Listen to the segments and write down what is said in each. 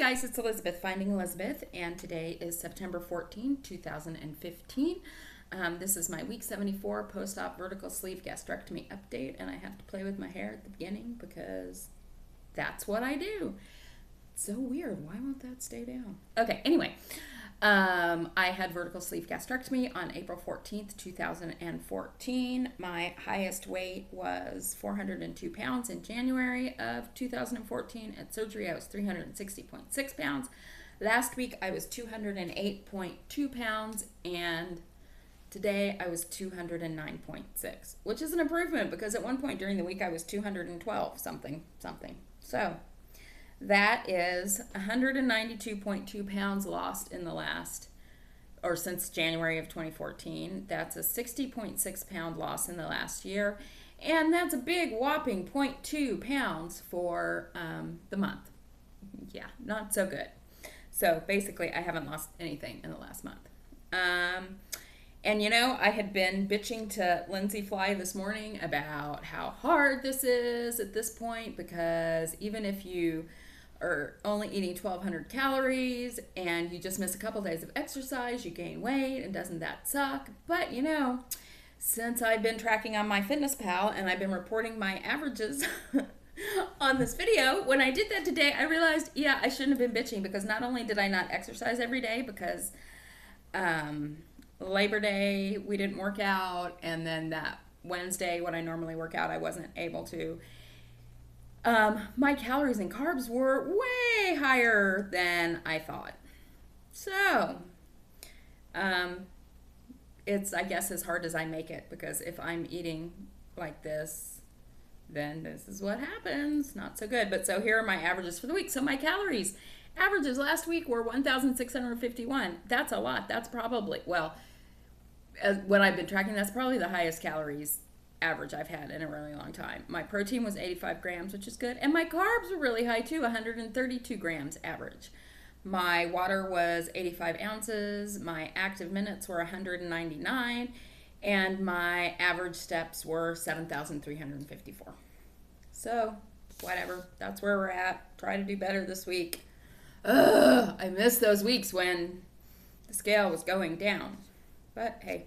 guys, it's Elizabeth, Finding Elizabeth, and today is September 14, 2015. This is my week 74 post-op vertical sleeve gastrectomy update, and I have to play with my hair at the beginning because that's what I do. It's so weird. Why won't that stay down? Okay, anyway. I had vertical sleeve gastrectomy on April 14th, 2014. My highest weight was 402 pounds in January of 2014. At surgery, I was 360.6 pounds. Last week, I was 208.2 pounds, and today I was 209.6, which is an improvement because at one point during the week, I was 212 something. So that is 192.2 pounds lost in the last, or since January of 2014. That's a 60.6 pound loss in the last year. And that's a big whopping 0.2 pounds for the month. Yeah, not so good. So basically, I haven't lost anything in the last month. And you know, I had been bitching to Lindsay Fly this morning about how hard this is at this point, because even if you are only eating 1,200 calories and you just miss a couple days of exercise, you gain weight, and doesn't that suck? But you know, since I've been tracking on MyFitnessPal and I've been reporting my averages on this video, when I did that today, I realized, yeah, I shouldn't have been bitching, because not only did I not exercise every day because Labor Day we didn't work out, and then that Wednesday when I normally work out I wasn't able to. My calories and carbs were way higher than I thought. So, it's, I guess, as hard as I make it, because if I'm eating like this, then this is what happens. Not so good. But so here are my averages for the week. So my calories averages last week were 1,651. That's a lot. That's probably, well, when I've been tracking, that's probably the highest calories average I've had in a really long time. My protein was 85 grams, which is good. And my carbs were really high too, 132 grams average. My water was 85 ounces. My active minutes were 199. And my average steps were 7,354. So, whatever. That's where we're at. Try to do better this week. I missed those weeks when the scale was going down. But hey,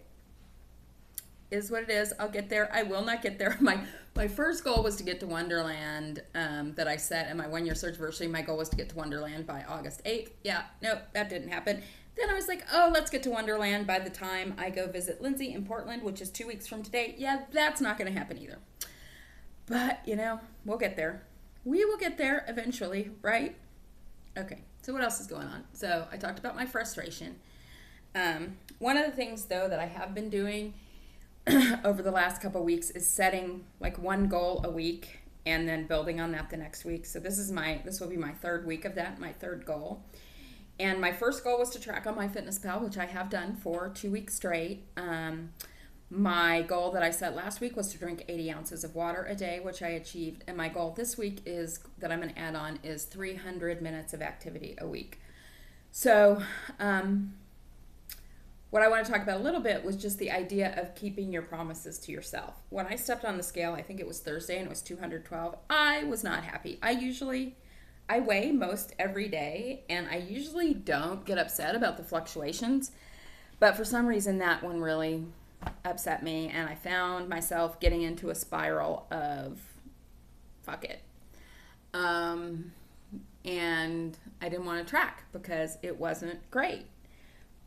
is what it is. I'll get there. I will not get there. My first goal was to get to Wonderland that I set in my 1-year Surgiversary. My goal was to get to Wonderland by August 8th. Yeah, nope, that didn't happen. Then I was like, oh, let's get to Wonderland by the time I go visit Lindsay in Portland, which is 2 weeks from today. Yeah, that's not going to happen either. But, you know, we'll get there. We will get there eventually, right? Okay, so what else is going on? So I talked about my frustration. One of the things, though, that I have been doing over the last couple of weeks is setting like one goal a week and then building on that the next week. So this will be my third week of that, my third goal. And my first goal was to track on MyFitnessPal, which I have done for 2 weeks straight. My goal that I set last week was to drink 80 ounces of water a day, which I achieved. And my goal this week is that I'm going to add on is 300 minutes of activity a week. So, what I want to talk about a little bit was just the idea of keeping your promises to yourself. When I stepped on the scale, I think it was Thursday, and it was 212, I was not happy. I weigh most every day, and I usually don't get upset about the fluctuations, but for some reason that one really upset me, and I found myself getting into a spiral of fuck it. And I didn't want to track because it wasn't great.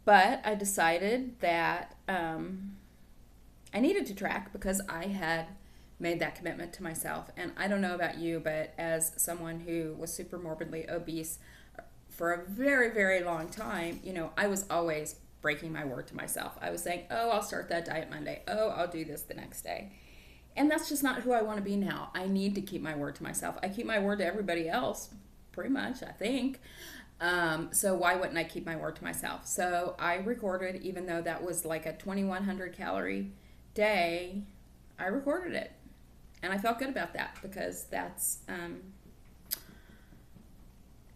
But I decided that I needed to track because I had made that commitment to myself. And I don't know about you, but as someone who was super morbidly obese for a very, very long time, you know, I was always breaking my word to myself. I was saying, oh, I'll start that diet Monday. Oh, I'll do this the next day. And that's just not who I want to be now. I need to keep my word to myself. I keep my word to everybody else, pretty much, I think. So why wouldn't I keep my word to myself? So I recorded, even though that was like a 2,100 calorie day, I recorded it. And I felt good about that because that's,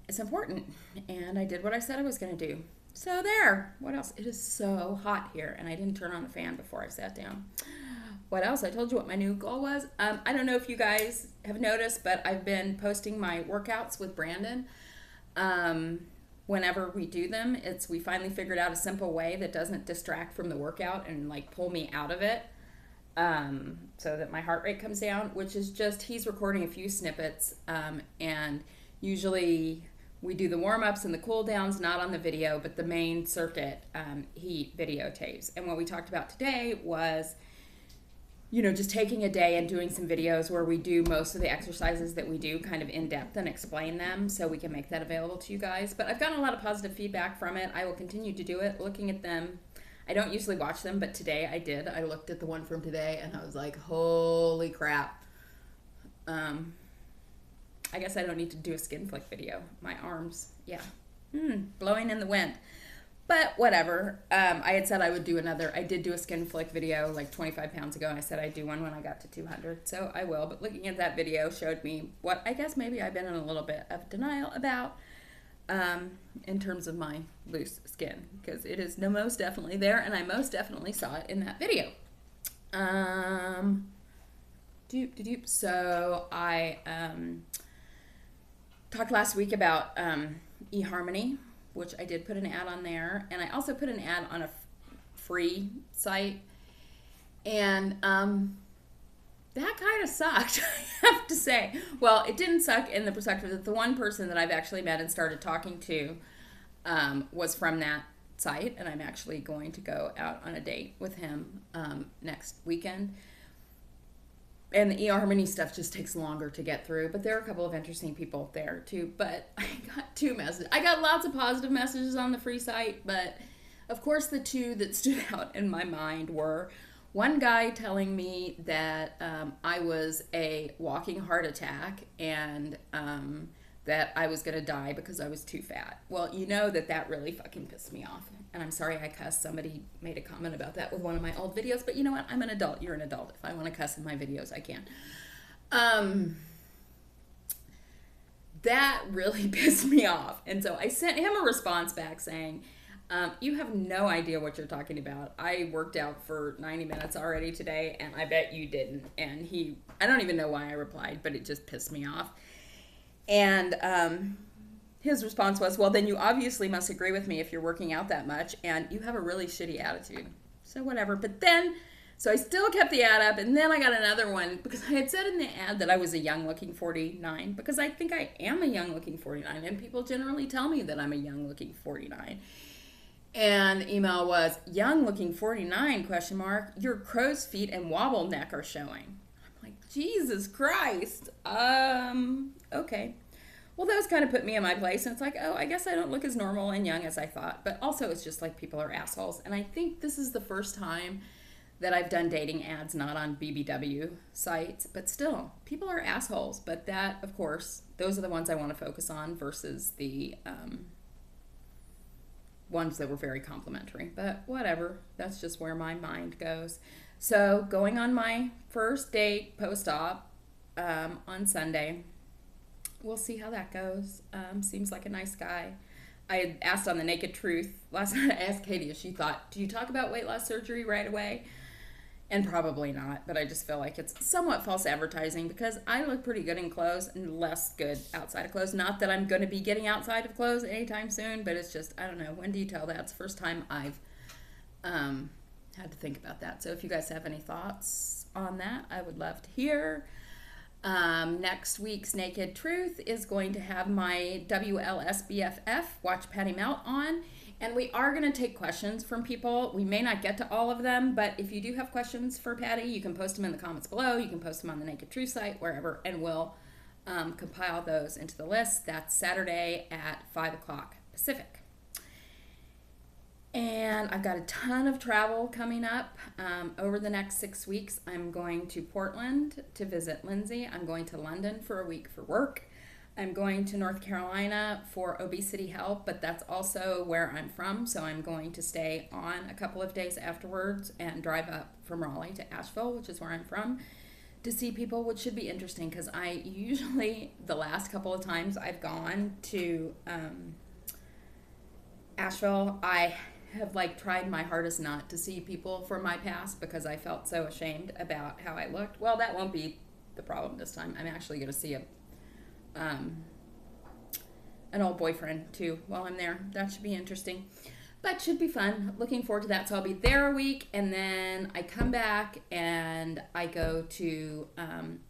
it's important. And I did what I said I was going to do. So there. What else? It is so hot here, and I didn't turn on the fan before I sat down. What else? I told you what my new goal was. I don't know if you guys have noticed, but I've been posting my workouts with Brandon. Whenever we do them, we finally figured out a simple way that doesn't distract from the workout and like pull me out of it, so that my heart rate comes down, which is just he's recording a few snippets, and usually we do the warm-ups and the cool downs not on the video, but the main circuit, he videotapes. And what we talked about today was, you know, just taking a day and doing some videos where we do most of the exercises that we do kind of in depth and explain them so we can make that available to you guys. But I've gotten a lot of positive feedback from it. I will continue to do it, looking at them. I don't usually watch them, but today I did. I looked at the one from today and I was like, holy crap. I guess I don't need to do a skin flick video. My arms, yeah, blowing in the wind. But whatever. I had said I would do another. I did do a skin flick video like 25 pounds ago. And I said I'd do one when I got to 200. So I will. But looking at that video showed me what I guess maybe I've been in a little bit of denial about, in terms of my loose skin. Because it is most definitely there. And I most definitely saw it in that video. So I talked last week about eHarmony, which I did put an ad on there, and I also put an ad on a free site, and that kind of sucked, I have to say. Well, it didn't suck in the perspective that the one person that I've actually met and started talking to was from that site, and I'm actually going to go out on a date with him next weekend. And the eHarmony stuff just takes longer to get through, but there are a couple of interesting people there too. But I got two messages. I got lots of positive messages on the free site, but of course the two that stood out in my mind were one guy telling me that I was a walking heart attack and that I was going to die because I was too fat. Well, you know that really fucking pissed me off. And I'm sorry I cussed. Somebody made a comment about that with one of my old videos. But you know what? I'm an adult. You're an adult. If I want to cuss in my videos, I can. That really pissed me off. And so I sent him a response back saying, you have no idea what you're talking about. I worked out for 90 minutes already today, and I bet you didn't. And I don't even know why I replied, but it just pissed me off. And his response was, well, then you obviously must agree with me if you're working out that much, and you have a really shitty attitude. So whatever. But then, so I still kept the ad up, and then I got another one, because I had said in the ad that I was a young-looking 49, because I think I am a young-looking 49, and people generally tell me that I'm a young-looking 49. And the email was, young-looking 49, ? Your crow's feet and wobble neck are showing. I'm like, Jesus Christ. Okay. Well, those kind of put me in my place, and it's like, oh, I guess I don't look as normal and young as I thought. But also, it's just like people are assholes. And I think this is the first time that I've done dating ads not on BBW sites. But still, people are assholes. But that, of course, those are the ones I want to focus on versus the ones that were very complimentary. But whatever. That's just where my mind goes. So, going on my first date post-op on Sunday. We'll see how that goes. Seems like a nice guy. I had asked on the Naked Truth last night. I asked Katie if she thought, do you talk about weight loss surgery right away? And probably not, but I just feel like it's somewhat false advertising because I look pretty good in clothes and less good outside of clothes. Not that I'm going to be getting outside of clothes anytime soon, but it's just, I don't know. When do you tell that? It's the first time I've had to think about that. So if you guys have any thoughts on that, I would love to hear. Next week's Naked Truth is going to have my WLS BFF, Watch Patty Melt, on. And we are going to take questions from people. We may not get to all of them, but if you do have questions for Patty, you can post them in the comments below. You can post them on the Naked Truth site, wherever, and we'll compile those into the list. That's Saturday at 5 o'clock Pacific. And I've got a ton of travel coming up over the next 6 weeks. I'm going to Portland to visit Lindsay. I'm going to London for a week for work. I'm going to North Carolina for obesity help, but that's also where I'm from. So I'm going to stay on a couple of days afterwards and drive up from Raleigh to Asheville, which is where I'm from, to see people, which should be interesting because I usually, the last couple of times I've gone to Asheville, I have tried my hardest not to see people from my past because I felt so ashamed about how I looked. Well, that won't be the problem this time. I'm actually going to see an old boyfriend too while I'm there. That should be interesting. But should be fun. Looking forward to that. So I'll be there a week, and then I come back and I go to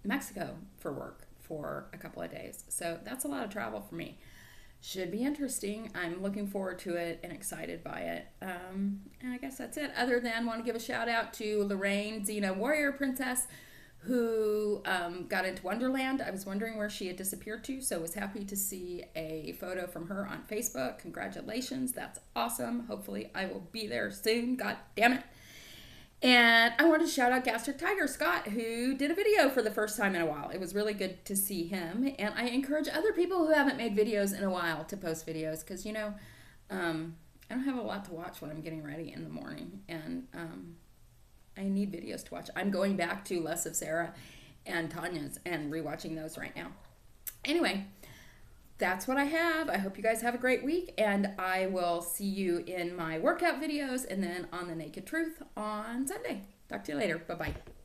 Mexico for work for a couple of days. So that's a lot of travel for me. Should be interesting. I'm looking forward to it and excited by it. And I guess that's it. Other than want to give a shout out to Lorraine, Xena Warrior Princess, who got into Wonderland. I was wondering where she had disappeared to, so was happy to see a photo from her on Facebook. Congratulations, that's awesome. Hopefully I will be there soon, god damn it. And I wanted to shout out Gastric Tiger Scott, who did a video for the first time in a while. It was really good to see him, and I encourage other people who haven't made videos in a while to post videos, because, you know, I don't have a lot to watch when I'm getting ready in the morning, and I need videos to watch. I'm going back to Less of Sarah and Tanya's and rewatching those right now. Anyway, that's what I have. I hope you guys have a great week, and I will see you in my workout videos and then on the Naked Truth on Sunday. Talk to you later. Bye-bye.